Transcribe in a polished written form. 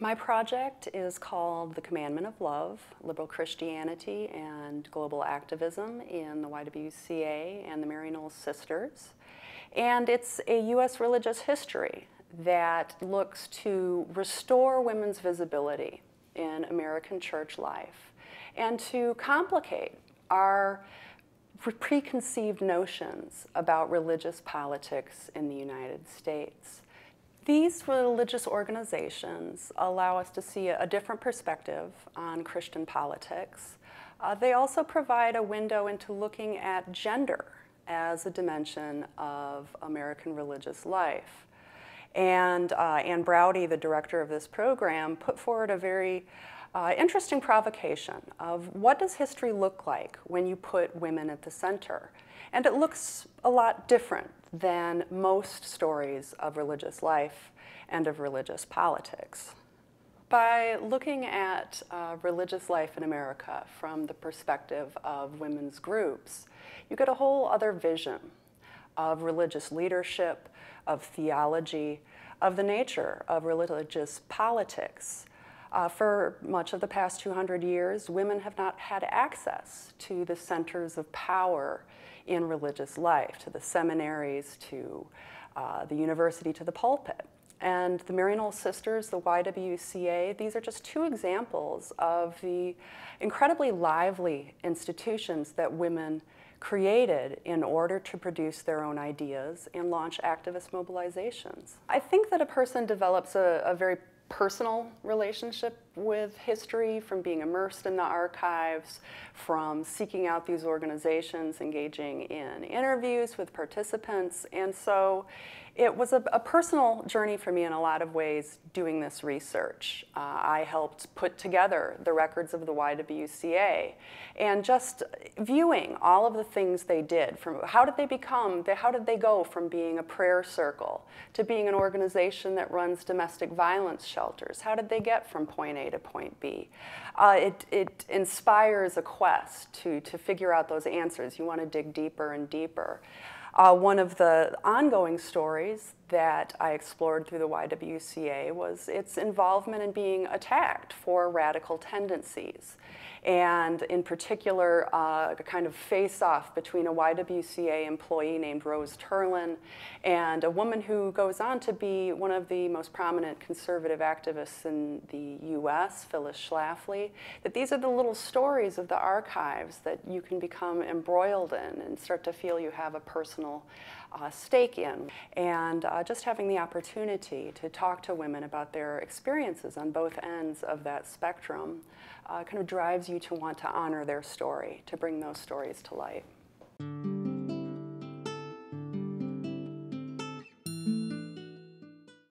My project is called The Commandment of Love, Liberal Christianity and Global Activism in the YWCA and the Maryknoll Sisters. And it's a U.S. religious history that looks to restore women's visibility in American church life and to complicate our preconceived notions about religious politics in the United States. These religious organizations allow us to see a different perspective on Christian politics. They also provide a window into looking at gender as a dimension of American religious life. And Ann Browdy, the director of this program, put forward a very interesting provocation of what does history look like when you put women at the center? And it looks a lot different than most stories of religious life and of religious politics. By looking at religious life in America from the perspective of women's groups, you get a whole other vision of religious leadership, of theology, of the nature of religious politics. For much of the past 200 years, women have not had access to the centers of power in religious life, to the seminaries, to the university, to the pulpit. And the Maryknoll Sisters, the YWCA, these are just two examples of the incredibly lively institutions that women created in order to produce their own ideas and launch activist mobilizations. I think that a person develops a very personal relationship with history from being immersed in the archives, from seeking out these organizations, engaging in interviews with participants. And so it was a personal journey for me in a lot of ways doing this research. I helped put together the records of the YWCA and just viewing all of the things they did. From how did they go from being a prayer circle to being an organization that runs domestic violence shelters? How did they get from point A to point B? It inspires a quest to figure out those answers. You want to dig deeper and deeper. One of the ongoing stories that I explored through the YWCA was its involvement in being attacked for radical tendencies. And in particular, a kind of face-off between a YWCA employee named Rose Turlin and a woman who goes on to be one of the most prominent conservative activists in the US, Phyllis Schlafly, that these are the little stories of the archives that you can become embroiled in and start to feel you have a personal stake in. And just having the opportunity to talk to women about their experiences on both ends of that spectrum kind of drives you to want to honor their story, to bring those stories to light.